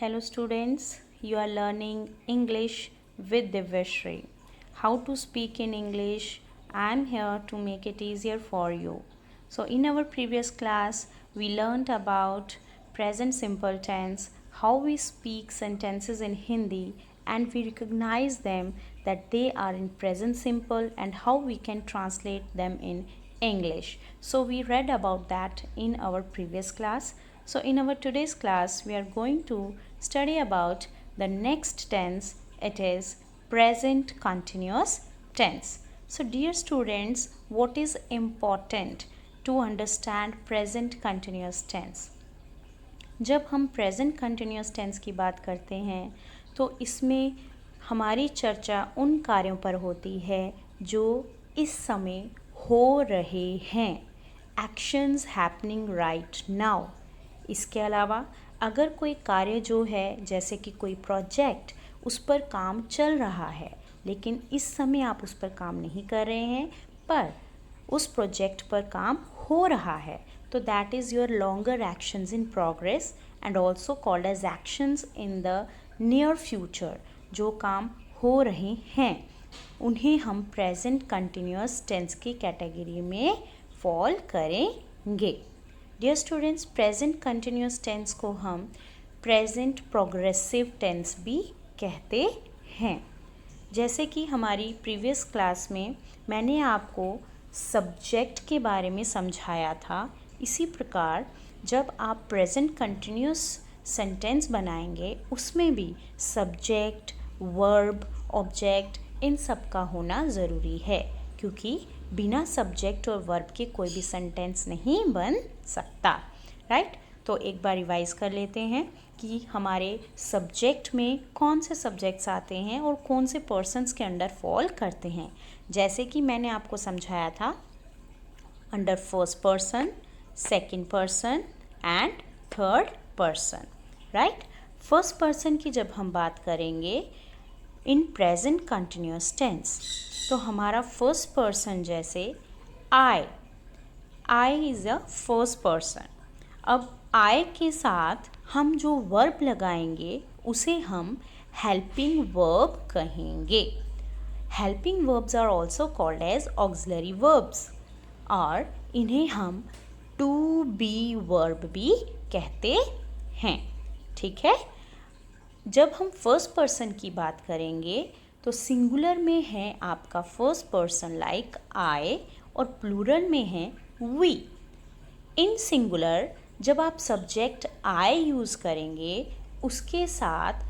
Hello students, you are learning English with Divyashri. How to speak in English? I am here to make it easier for you. So in our previous class, we learned about present simple tense, how we speak sentences in Hindi and we recognize them that they are in present simple and how we can translate them in English. So we read about that in our previous class. So in our today's class, we are going to study about the next tense. It is present continuous tense. So dear students, what is important to understand present continuous tense? जब हम present continuous tense की बात करते हैं तो इसमें हमारी चर्चा उन कार्यों पर होती है जो इस समय हो रहे हैं, एक्शंस हैपनिंग राइट नाउ। इसके अलावा अगर कोई कार्य जो है जैसे कि कोई प्रोजेक्ट उस पर काम चल रहा है लेकिन इस समय आप उस पर काम नहीं कर रहे हैं पर उस प्रोजेक्ट पर काम हो रहा है तो that is your longer actions in progress and also called as actions in the near future. जो काम हो रहे हैं उन्हें हम प्रेजेंट कंटिन्यूअस टेंस की कैटेगरी में फॉल करेंगे। Dear students, present continuous tense को हम प्रेजेंट प्रोग्रेसिव टेंस भी कहते हैं। जैसे कि हमारी प्रीवियस क्लास में मैंने आपको सब्जेक्ट के बारे में समझाया था, इसी प्रकार जब आप प्रेजेंट कंटिन्यूअस सेंटेंस बनाएंगे उसमें भी सब्जेक्ट, वर्ब, ऑब्जेक्ट इन सब का होना ज़रूरी है क्योंकि बिना सब्जेक्ट और वर्ब के कोई भी सेंटेंस नहीं बन सकता, राइट। तो एक बार रिवाइज कर लेते हैं कि हमारे सब्जेक्ट में कौन से सब्जेक्ट्स आते हैं और कौन से पर्सन्स के अंडर फॉल करते हैं। जैसे कि मैंने आपको समझाया था under first person, second person and third person, right. First person की जब हम बात करेंगे इन प्रेजेंट कंटिन्यूअस टेंस तो हमारा फर्स्ट पर्सन जैसे I is a first person. अब आई के साथ हम जो वर्ब लगाएंगे उसे हम हेल्पिंग वर्ब कहेंगे। Helping verbs are also called as auxiliary verbs और इन्हें हम टू बी वर्ब भी कहते हैं, ठीक है। जब हम फर्स्ट पर्सन की बात करेंगे तो सिंगुलर में है आपका फर्स्ट पर्सन लाइक आई और प्लूरल में है वी। इन सिंगुलर जब आप सब्जेक्ट आई यूज़ करेंगे उसके साथ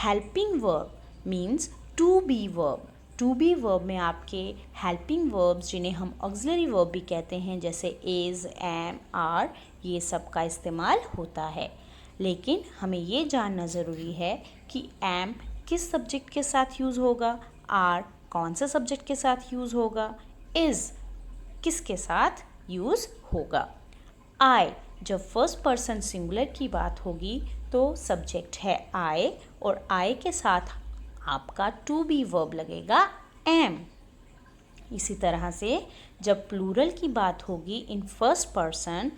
helping verb means to be verb. To be verb में आपके हेल्पिंग वर्ब्स जिन्हें हम ऑक्सिलरी वर्ब भी कहते हैं जैसे इज़, एम, आर, ये सब का इस्तेमाल होता है। लेकिन हमें ये जानना ज़रूरी है कि एम किस सब्जेक्ट के साथ यूज़ होगा, आर कौन से सब्जेक्ट के साथ यूज़ होगा, इज़ किसके साथ यूज़ होगा। आई जब फर्स्ट पर्सन सिंगुलर की बात होगी तो सब्जेक्ट है आई और आई के साथ आपका टू बी वर्ब लगेगा एम। इसी तरह से जब प्लूरल की बात होगी इन फर्स्ट पर्सन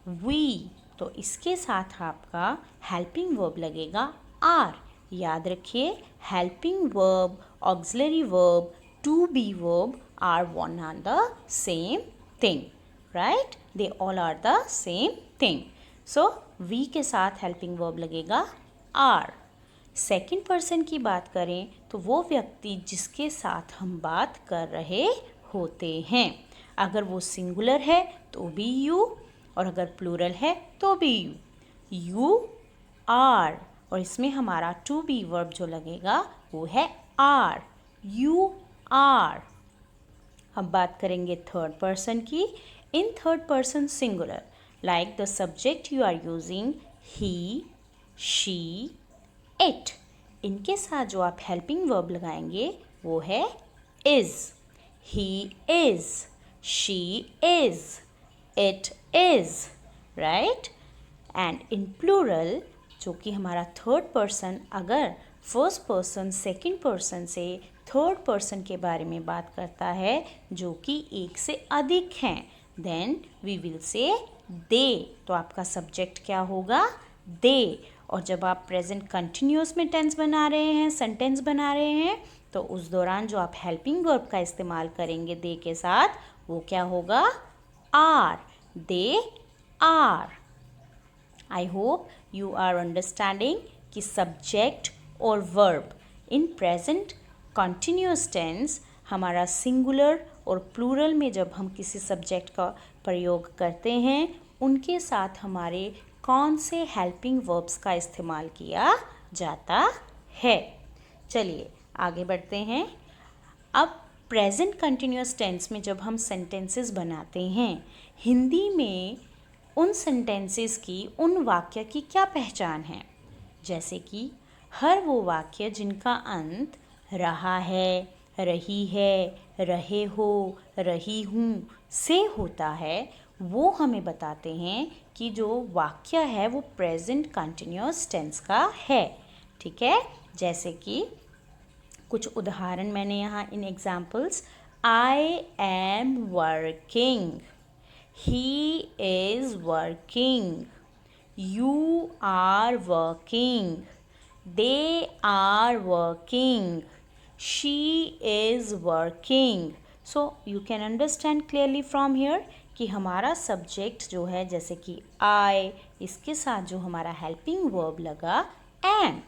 वी तो इसके साथ आपका हेल्पिंग वर्ब लगेगा आर। याद रखिए helping verb, auxiliary verb, to be verb are one are the same thing, right. They all are the same thing. So we के साथ हेल्पिंग वर्ब लगेगा आर। सेकंड पर्सन की बात करें तो वो व्यक्ति जिसके साथ हम बात कर रहे होते हैं। अगर वो सिंगुलर है तो भी यू और अगर प्लूरल है तो भी यू आर और इसमें हमारा टू बी वर्ब जो लगेगा वो है आर, यू आर। अब बात करेंगे थर्ड पर्सन की। In third person singular like the subject you are using he, she, it, इनके साथ जो आप हेल्पिंग वर्ब लगाएंगे वो है is. He is, she is, it is, right. And in plural जो कि हमारा थर्ड पर्सन अगर फर्स्ट पर्सन सेकंड पर्सन से थर्ड पर्सन के बारे में बात करता है जो कि एक से अधिक हैं देन वी विल से दे। तो आपका सब्जेक्ट क्या होगा दे और जब आप प्रेजेंट कंटिन्यूस में टेंस बना रहे हैं, सेंटेंस बना रहे हैं, तो उस दौरान जो आप हेल्पिंग वर्ब का इस्तेमाल करेंगे दे के साथ, वो क्या होगा? Are. They are. I hope you are understanding कि सब्जेक्ट और verb in present continuous tense हमारा सिंगुलर और प्लूरल में जब हम किसी सब्जेक्ट का प्रयोग करते हैं, उनके साथ हमारे कौन से हेल्पिंग वर्ब्स का इस्तेमाल किया जाता है। चलिए आगे बढ़ते हैं। अब प्रेजेंट कंटिन्यूस टेंस में जब हम सेंटेंसेस बनाते हैं, हिंदी में उन सेंटेंसेस की, उन वाक्य की क्या पहचान है? जैसे कि हर वो वाक्य जिनका अंत रहा है, रही है, रहे हो, रही हूँ से होता है, वो हमें बताते हैं कि जो वाक्य है वो प्रेजेंट कंटिन्यूअस टेंस का है। ठीक है, जैसे कि कुछ उदाहरण मैंने यहाँ इन examples, I am working, he is working, you are working, they are working, she is working. So you can understand clearly from here कि हमारा सब्जेक्ट जो है, जैसे कि I, इसके साथ जो हमारा हेल्पिंग वर्ब लगा am,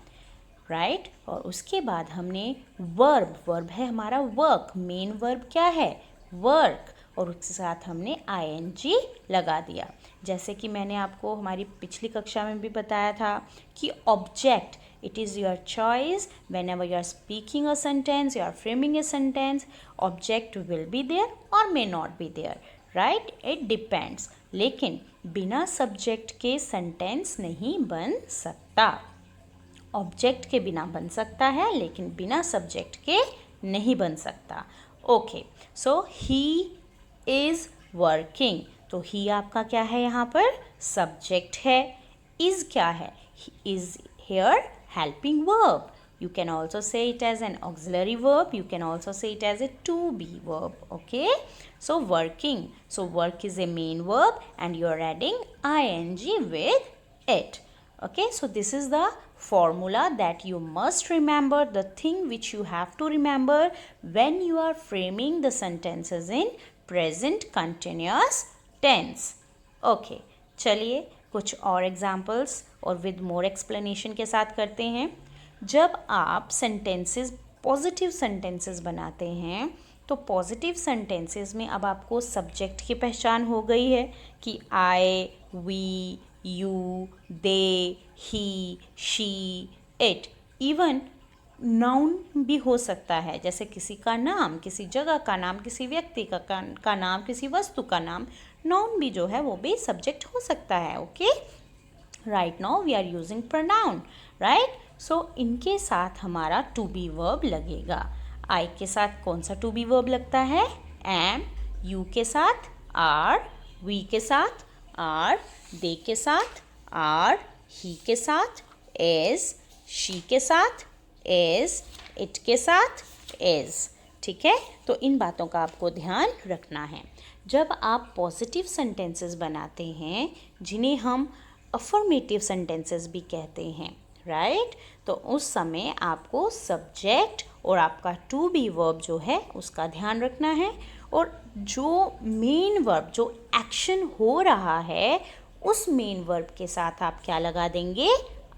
राइट। और उसके बाद हमने वर्ब है हमारा वर्क, मेन वर्ब क्या है? वर्क, और उसके साथ हमने ing लगा दिया। जैसे कि मैंने आपको हमारी पिछली कक्षा में भी बताया था कि object, it is your choice whenever you are speaking a sentence, you are framing a sentence, object will be there or may not be there, right, it depends. लेकिन बिना सब्जेक्ट के सेंटेंस नहीं बन सकता। Object के बिना बन सकता है, लेकिन बिना सब्जेक्ट के नहीं बन सकता। Okay, so he is working, तो ही आपका क्या है यहाँ पर? सब्जेक्ट है। इज़ क्या है? Is here helping verb. You can also say it as an auxiliary verb. You can also say it as a to be verb. Okay, so working, so work is a main verb and you are adding ing with it. Okay, so this is the formula that you must remember, the thing which you have to remember when you are framing the sentences in present continuous tense. Okay, चलिए कुछ और examples और with more explanation के साथ करते हैं। जब आप सेंटेंसेस, पॉजिटिव सेंटेंसेस बनाते हैं, तो पॉजिटिव सेंटेंसेस में अब आपको सब्जेक्ट की पहचान हो गई है कि I, we, you, they, he, she, it. Even noun भी हो सकता है, जैसे किसी का नाम, किसी जगह का नाम, किसी व्यक्ति का नाम, किसी वस्तु का नाम, नाउन भी जो है वो भी सब्जेक्ट हो सकता है। Okay, right now we are using pronoun, right. So इनके साथ हमारा टू बी वर्ब लगेगा। आई के साथ कौन सा टू बी वर्ब लगता है? एम। यू के साथ आर, वी के साथ आर, दे के साथ आर, ही के साथ इज, शी के साथ इज, इट के साथ इज। ठीक है, तो इन बातों का आपको ध्यान रखना है। जब आप पॉजिटिव सेंटेंसेस बनाते हैं, जिन्हें हम अफर्मेटिव सेंटेंसेस भी कहते हैं, राइट, तो उस समय आपको सब्जेक्ट और आपका टू बी वर्ब जो है उसका ध्यान रखना है, और जो मेन वर्ब, जो एक्शन हो रहा है, उस मेन वर्ब के साथ आप क्या लगा देंगे?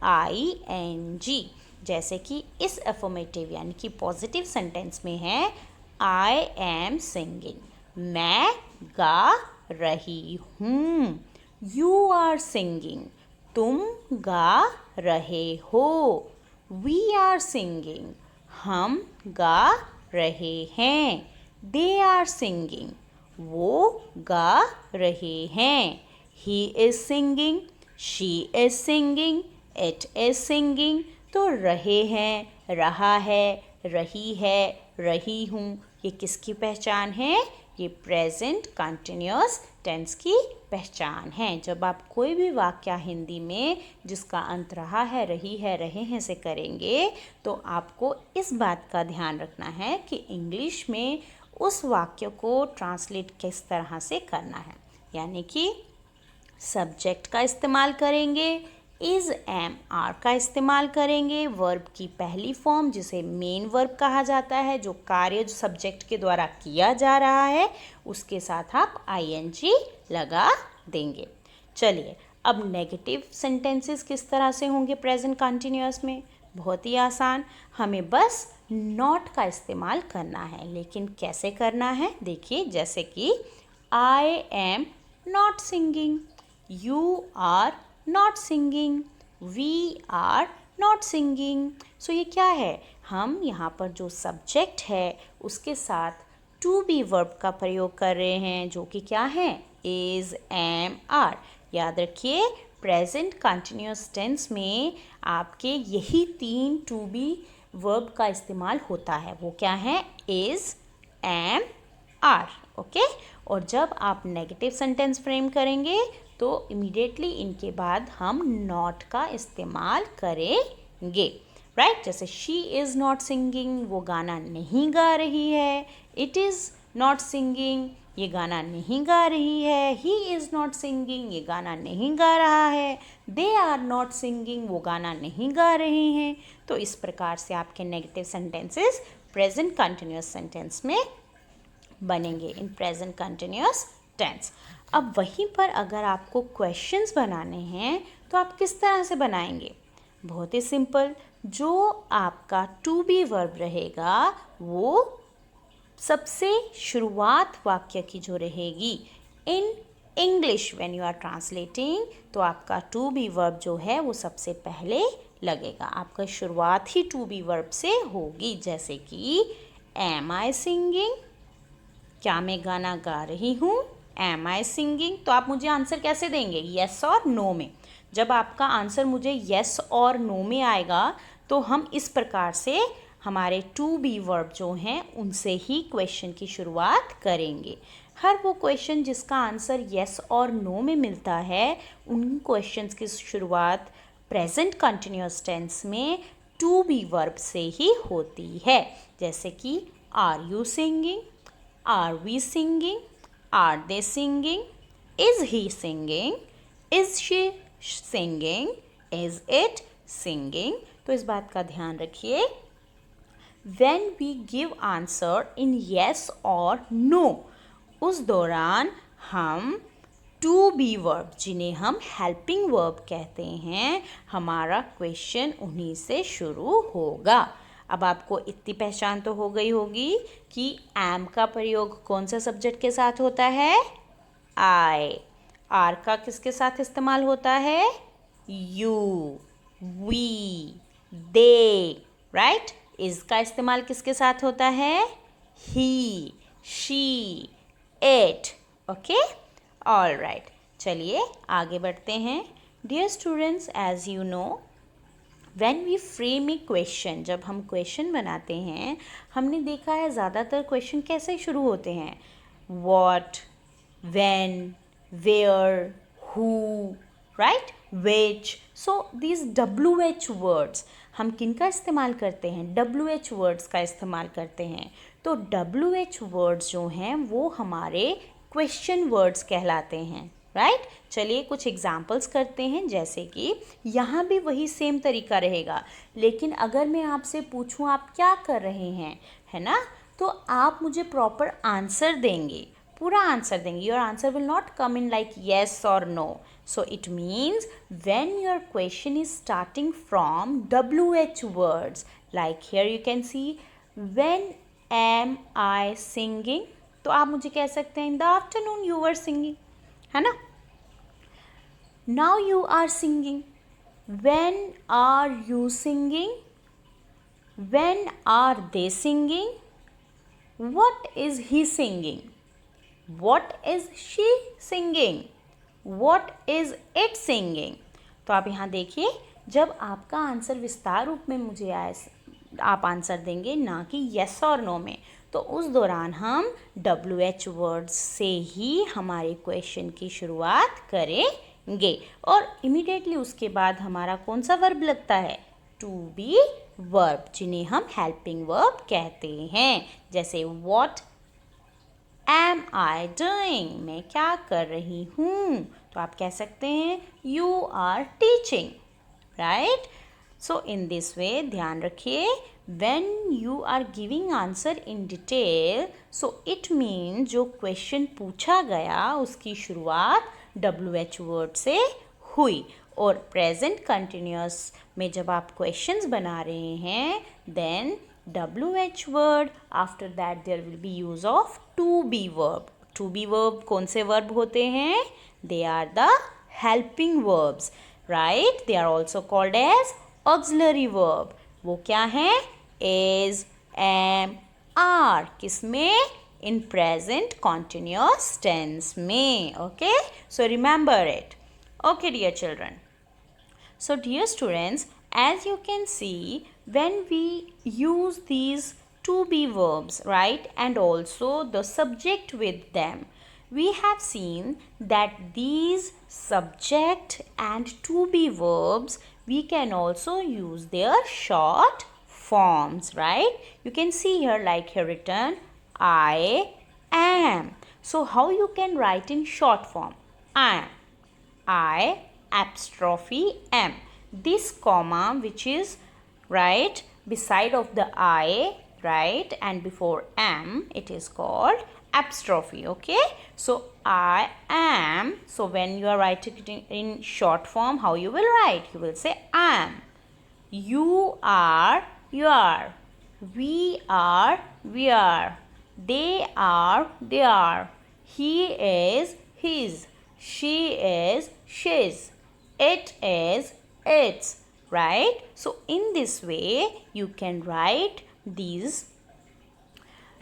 ing। जैसे कि इस अफर्मेटिव यानी कि पॉजिटिव सेंटेंस में है आई एम सिंगिंग, मैं गा रही हूँ। यू आर सिंगिंग, तुम गा रहे हो। वी आर सिंगिंग, हम गा रहे हैं। दे आर सिंगिंग, वो गा रहे हैं। He is singing, she is singing, it is singing. तो रहे हैं, रहा है, रही है, रही हूँ, ये किसकी पहचान है? ये प्रेजेंट कंटिन्यूअस टेंस की पहचान है। जब आप कोई भी वाक्य हिंदी में जिसका अंत रहा है, रही है, रहे हैं से करेंगे, तो आपको इस बात का ध्यान रखना है कि इंग्लिश में उस वाक्य को ट्रांसलेट किस तरह से करना है। यानी कि सब्जेक्ट का इस्तेमाल करेंगे इज एम आर का इस्तेमाल करेंगे वर्ब की पहली फॉर्म जिसे मेन वर्ब कहा जाता है, जो कार्य जो सब्जेक्ट के द्वारा किया जा रहा है उसके साथ आप आईएनजी लगा देंगे। चलिए अब नेगेटिव सेंटेंसेस किस तरह से होंगे प्रेजेंट कंटिन्यूअस में, बहुत ही आसान, हमें बस नॉट का इस्तेमाल करना है। लेकिन कैसे करना है देखिए, जैसे कि I am not singing, you are not singing, we are not singing. So ये क्या है, हम यहाँ पर जो सब्जेक्ट है उसके साथ टू बी वर्ब का प्रयोग कर रहे हैं, जो कि क्या है, इज एम आर। याद रखिए प्रेजेंट कंटिन्यूअस टेंस में आपके यही 3 टू बी वर्ब का इस्तेमाल होता है, वो क्या है, इज एम आर। ओके, और जब आप नेगेटिव सेंटेंस फ्रेम करेंगे तो इमीडिएटली इनके बाद हम नॉट का इस्तेमाल करेंगे, राइट। जैसे शी इज़ नॉट सिंगिंग, वो गाना नहीं गा रही है, इट इज़ नॉट सिंगिंग, ये गाना नहीं गा रही है, ही इज़ नॉट सिंगिंग, ये गाना नहीं गा रहा है, दे आर नॉट सिंगिंग, वो गाना नहीं गा रहे हैं। तो इस प्रकार से आपके negative sentences present continuous sentence में बनेंगे इन प्रेजेंट कंटिन्यूअस टेंस। अब वहीं पर अगर आपको क्वेश्चंस बनाने हैं तो आप किस तरह से बनाएंगे, बहुत ही सिंपल, जो आपका टू बी वर्ब रहेगा वो सबसे शुरुआत वाक्य की जो रहेगी in English when you are translating, तो आपका टू बी वर्ब जो है वो सबसे पहले लगेगा, आपका शुरुआत ही टू बी वर्ब से होगी। जैसे कि एम आई सिंगिंग, क्या मैं गाना गा रही हूँ, एम आई सिंगिंग। तो आप मुझे आंसर कैसे देंगे, येस और नो में। जब आपका आंसर मुझे येस और नो में आएगा तो हम इस प्रकार से हमारे टू बी वर्ब जो हैं उनसे ही क्वेश्चन की शुरुआत करेंगे। हर वो क्वेश्चन जिसका आंसर येस और नो में मिलता है उन क्वेश्चंस की शुरुआत प्रेजेंट कंटिन्यूअस टेंस में टू बी वर्ब से ही होती है। जैसे कि are you singing, are we singing, are they singing, is he singing, is she singing, is it singing. तो इस बात का ध्यान रखिए, when we give answer in yes or no, उस दौरान हम टू बी वर्ब जिन्हें हम हेल्पिंग वर्ब कहते हैं, हमारा क्वेश्चन उन्हीं से शुरू होगा। अब आपको इतनी पहचान तो हो गई होगी कि एम का प्रयोग कौन सा सब्जेक्ट के साथ होता है, आई। आर का किसके साथ इस्तेमाल होता है, you, we, they, right. Is का इस्तेमाल किसके साथ होता है, he, she, it. Okay, all right. चलिए आगे बढ़ते हैं। Dear students, as you know, when we frame a question, जब हम क्वेश्चन बनाते हैं, हमने देखा है ज़्यादातर क्वेश्चन कैसे शुरू होते हैं, what, when, where, who, right, which. So these WH words हम किन का इस्तेमाल करते हैं, WH वर्ड्स का इस्तेमाल करते हैं। तो WH वर्ड्स जो हैं वो हमारे क्वेश्चन वर्ड्स कहलाते हैं, राइट। चलिए कुछ एग्जाम्पल्स करते हैं। जैसे कि यहाँ भी वही सेम तरीका रहेगा, लेकिन अगर मैं आपसे पूछूँ आप क्या कर रहे हैं, है ना, तो आप मुझे प्रॉपर आंसर देंगे, पूरा आंसर देंगे। Your answer will not come in like yes और no. So it means when your question is starting from WH words, like here you can see when am I singing, तो आप मुझे कह सकते हैं in the afternoon you were singing, है ना। Now you are singing, when are you singing, when are they singing, what is he singing, what is she singing, What is it singing। तो आप यहाँ देखिए, जब आपका आंसर विस्तार रूप में मुझे आए, आप आंसर देंगे ना कि yes और no में, तो उस दौरान हम WH वर्ड्स से ही हमारे क्वेश्चन की शुरुआत करेंगे और इमीडिएटली उसके बाद हमारा कौन सा वर्ब लगता है, टू बी वर्ब, जिन्हें हम हेल्पिंग वर्ब कहते हैं। जैसे what am I doing, मैं क्या कर रही हूँ, तो आप कह सकते हैं you are teaching, right? So in this way ध्यान रखिए, when you are giving answer in detail, so it means जो question पूछा गया उसकी शुरुआत WH word से हुई, और present continuous में जब आप questions बना रहे हैं then WH word, after that there will be use of to be verb. To be verb कौन से verb होते हैं? They are the helping verbs, right? They are also called as auxiliary verb. वो क्या हैं? Is, am, are. किस में? In present continuous tense में. Okay? So remember it. Okay, dear children. So dear students, as you can see, when we use these to be verbs, right, and also the subject with them, we have seen that these subject and to be verbs, we can also use their short forms, right? You can see here, like here written, I am. So how you can write in short form? I apostrophe am. This comma which is right beside of the I, right, and before am, it is called apostrophe. Okay, so I am. So when you are writing it in short form, how you will write? You will say am. You are, you are. We are, we are. They are, they are. He is, his. She is, she's. It is, it's. Right? So in this way you can write these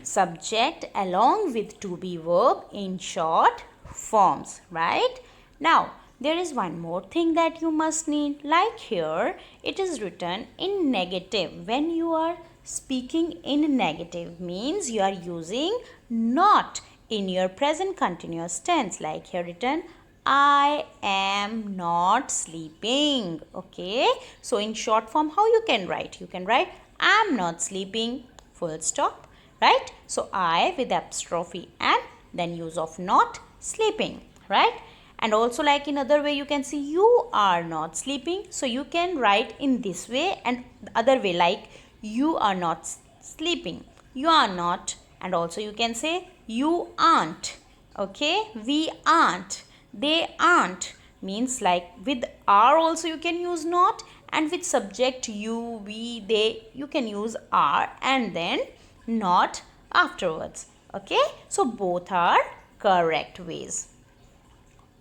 subject along with to be verb in short forms, right? Now there is one more thing that you must need, like here it is written in negative. When you are speaking in negative means you are using not in your present continuous tense, like here written, I am not sleeping. Okay, so in short form how you can write? You can write I am not sleeping, full stop, right? So I with apostrophe am, then use of not, sleeping, right? And also like in other way you can see you are not sleeping, so you can write in this way, and the other way like you are not sleeping, you are not, and also you can say you aren't. Okay, we aren't, they aren't, means like with are also you can use not, and with subject you, we, they, you can use are and then not afterwards. Okay, so both are correct ways.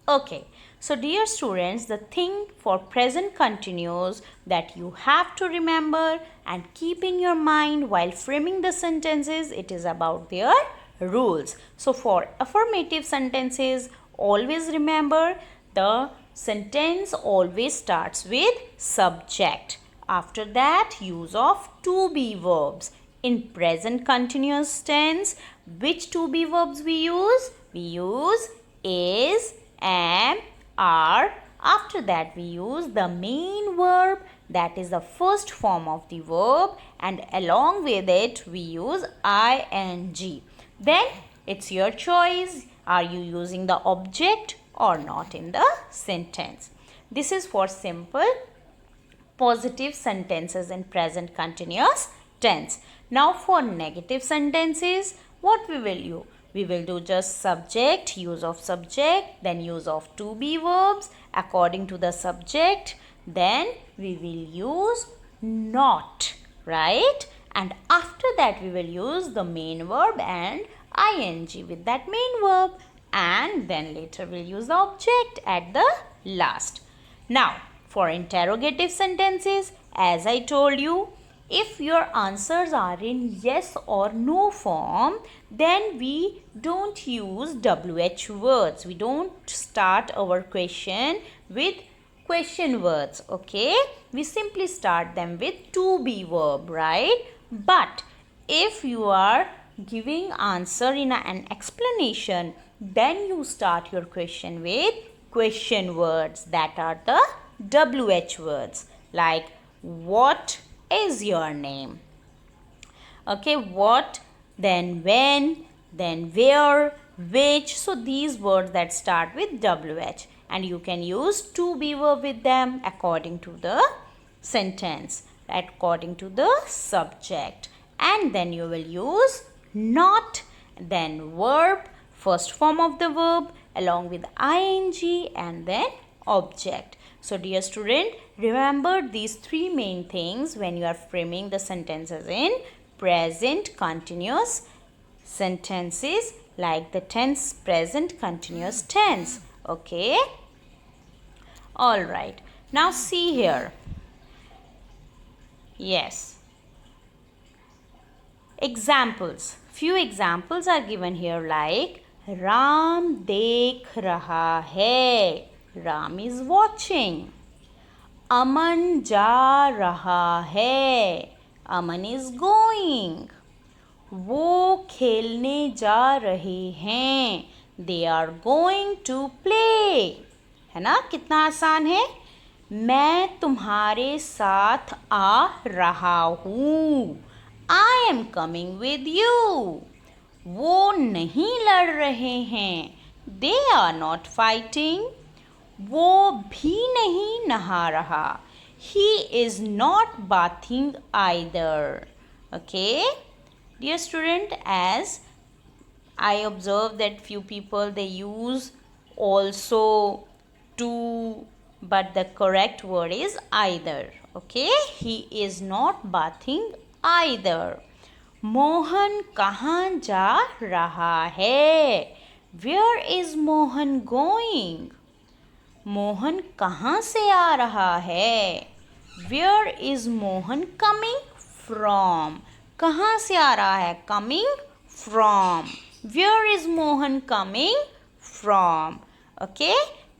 Okay, so dear students, the thing for present continuous that you have to remember and keep in your mind while framing the sentences, it is about their rules. So for affirmative sentences, always remember the sentence always starts with subject. After that, use of to be verbs. In present continuous tense, which to be verbs we use? We use is, am, are. After that we use the main verb, that is the first form of the verb, and along with it we use ing. Then it's your choice, are you using the object or not in the sentence. This is for simple positive sentences in present continuous tense. Now for negative sentences, what we will do? We will do just subject, use of subject, then use of to be verbs according to the subject. Then we will use not, right? And after that we will use the main verb and ing with that main verb. And then later we'll use the object at the last. Now for interrogative sentences, as I told you, if your answers are in yes or no form, then we don't use WH words. We don't start our question with question words, okay? We simply start them with to be verb, right? But if you are giving answer in an explanation, then you start your question with question words, that are the WH words, like what is your name? Okay, what, then when, then where, which. So these words that start with WH, and you can use to be verb with them according to the sentence according to the subject. And then you will use not, then verb, first form of the verb along with ing, and then object. So dear student, remember these three main things when you are framing the sentences in present continuous sentences, like the tense present continuous tense. Okay, all right, now see here. Yes, examples, few examples are given here, like Ram dekh raha hai, Ram is watching. Aman ja raha hai, Aman is going. वो खेलने जा रहे हैं, they are going to play. है ना, कितना आसान है. मैं तुम्हारे साथ आ रहा हूँ, I am coming with you. वो नहीं लड़ रहे हैं, दे आर नॉट फाइटिंग. वो भी नहीं नहा रहा, he is not bathing either. Okay dear student, as I observe that few people they use also to, but the correct word is either. Okay, he is not bathing either. Mohan कहाँ जा रहा है, where is Mohan going. Mohan कहाँ से आ रहा है, where is Mohan coming from. कहाँ से आ रहा है, coming from. Where is Mohan coming from. Okay,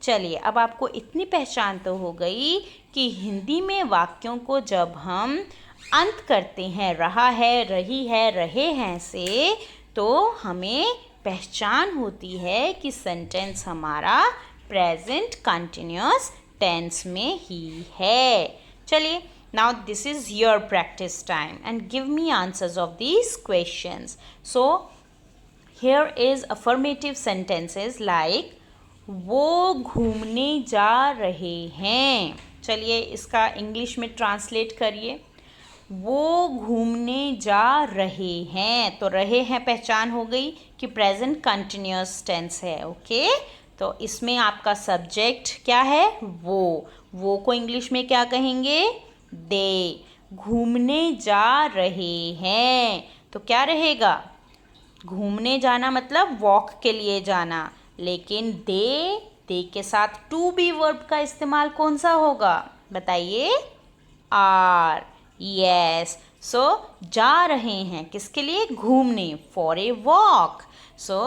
चलिए अब आपको इतनी पहचान तो हो गई कि हिंदी में वाक्यों को जब हम अंत करते हैं रहा है, रही है, रहे हैं से, तो हमें पहचान होती है कि सेंटेंस हमारा प्रेजेंट कंटिन्यूअस टेंस में ही है. चलिए, now this is your practice time and give me answers of these questions. So here is affirmative sentences like वो घूमने जा रहे हैं. चलिए इसका इंग्लिश में ट्रांसलेट करिए. वो घूमने जा रहे हैं, तो रहे हैं पहचान हो गई कि प्रेजेंट कंटिन्यूअस टेंस है. ओके, तो इसमें आपका सब्जेक्ट क्या है, वो को इंग्लिश में क्या कहेंगे, दे. घूमने जा रहे हैं तो क्या रहेगा, घूमने जाना मतलब वॉक के लिए जाना, लेकिन दे के साथ टू बी वर्ब का इस्तेमाल कौन सा होगा, बताइए, आर. यस, सो जा रहे हैं किसके लिए, घूमने, for a walk. So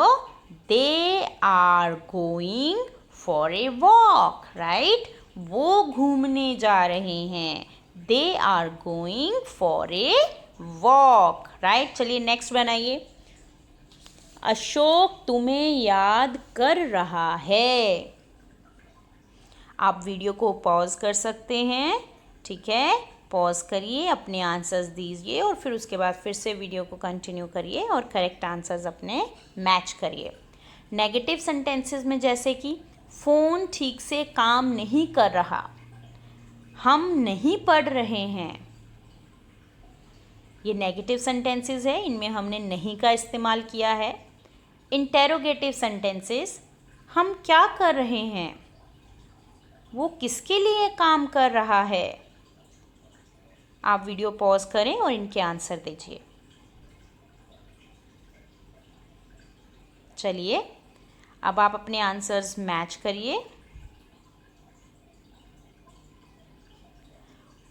they are going for a walk, right. वो घूमने जा रहे हैं, they are going for a walk, right. चलिए नेक्स्ट बनाइए. अशोक तुम्हें याद कर रहा है. आप वीडियो को पॉज कर सकते हैं, ठीक है, पॉज करिए, अपने आंसर्स दीजिए और फिर उसके बाद फिर से वीडियो को कंटिन्यू करिए और करेक्ट आंसर्स अपने मैच करिए. नेगेटिव सेंटेंसेस में जैसे कि फ़ोन ठीक से काम नहीं कर रहा, हम नहीं पढ़ रहे हैं, ये नेगेटिव सेंटेंसेस है, इनमें हमने नहीं का इस्तेमाल किया है. इंटेरोगेटिव सेंटेंसेस, हम क्या कर रहे हैं, वो किसके लिए काम कर रहा है. आप वीडियो पॉज करें और इनके आंसर दीजिए. चलिए अब आप अपने आंसर्स मैच करिए.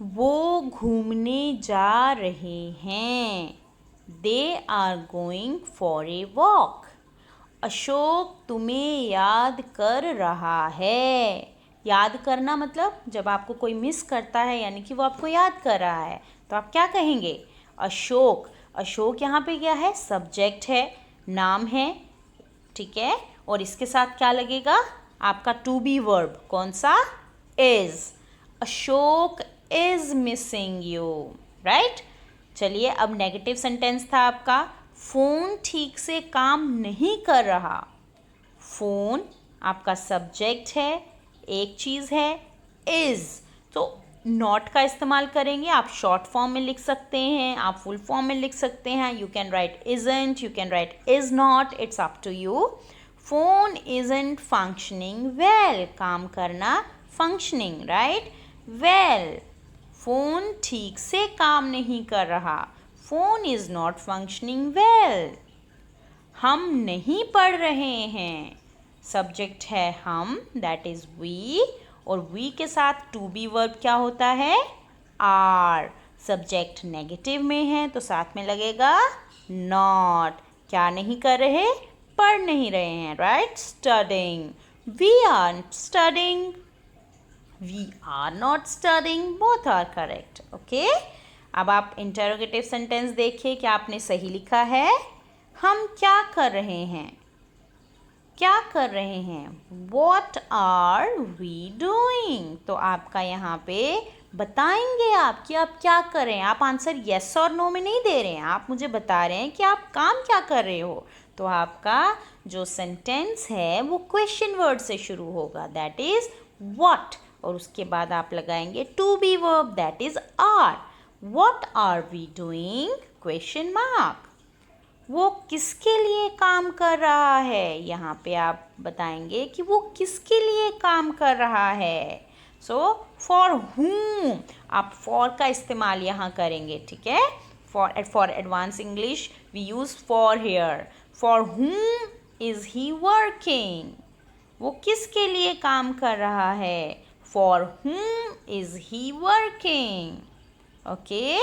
वो घूमने जा रहे हैं, they are going for a walk. Ashok तुम्हें याद कर रहा है. याद करना मतलब जब आपको कोई मिस करता है यानी कि वो आपको याद कर रहा है, तो आप क्या कहेंगे, अशोक. अशोक यहाँ पे क्या है, सब्जेक्ट है, नाम है, ठीक है, और इसके साथ क्या लगेगा, आपका टू बी वर्ब कौन सा, is. Ashok is missing you, right. चलिए अब नेगेटिव सेंटेंस था आपका, फ़ोन ठीक से काम नहीं कर रहा. फ़ोन आपका सब्जेक्ट है, एक चीज़ है, इज, तो नॉट का इस्तेमाल करेंगे। आप शॉर्ट फॉर्म में लिख सकते हैं, आप फुल फॉर्म में लिख सकते हैं। You can write isn't, you can write is not, it's up to you. Phone isn't functioning well, काम करना फंक्शनिंग, राइट। वेल, फोन ठीक से काम नहीं कर रहा। Phone is not functioning well. हम नहीं पढ़ रहे हैं। सब्जेक्ट है हम, दैट इज वी, और वी के साथ टू बी वर्ब क्या होता है, आर। सब्जेक्ट नेगेटिव में है तो साथ में लगेगा नॉट। क्या नहीं कर रहे, पढ़ नहीं रहे हैं, right. Studying, we are studying, we are not studying, both are correct. Okay, अब आप इंटरोगेटिव सेंटेंस देखिए क्या आपने सही लिखा है। हम क्या कर रहे हैं, क्या कर रहे हैं, वॉट आर वी डूइंग। तो आपका यहाँ पे बताएंगे आप कि आप क्या कर रहे हैं। आप आंसर येस और नो में नहीं दे रहे हैं, आप मुझे बता रहे हैं कि आप काम क्या कर रहे हो। तो आपका जो सेंटेंस है वो क्वेश्चन वर्ड से शुरू होगा, दैट इज व्हाट, और उसके बाद आप लगाएंगे to be verb, that is are. What are we doing, question mark. वो किसके लिए काम कर रहा है, यहाँ पे आप बताएंगे कि वो किसके लिए काम कर रहा है। सो फॉर whom, आप फॉर का इस्तेमाल यहाँ करेंगे, ठीक है। For advance English we use for here. For whom is he working, वो किसके लिए काम कर रहा है। For whom is he working. Okay,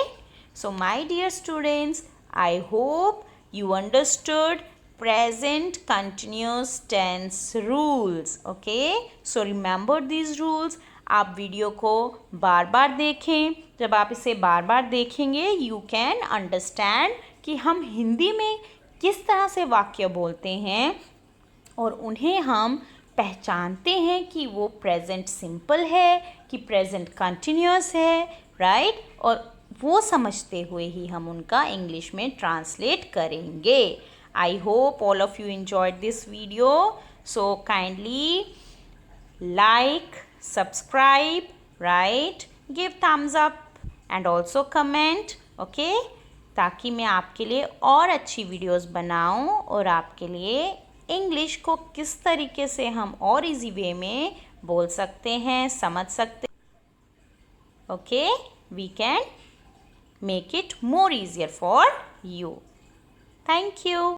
so my dear students, I hope you understood present continuous tense rules. Okay, so remember these rules. आप video को बार बार देखें। जब आप इसे बार बार देखेंगे you can understand कि हम हिंदी में किस तरह से वाक्य बोलते हैं और उन्हें हम पहचानते हैं कि वो प्रेजेंट सिंपल है कि प्रेजेंट कंटिन्यूअस है, राइट। और वो समझते हुए ही हम उनका इंग्लिश में ट्रांसलेट करेंगे। I hope all of you enjoyed this video, so kindly like, subscribe, right, give Thums up and also comment, okay, ताकि मैं आपके लिए और अच्छी वीडियोस बनाऊं और आपके लिए इंग्लिश को किस तरीके से हम और इजी वे में बोल सकते हैं, समझ सकते, okay, we can make it more easier for you. Thank you.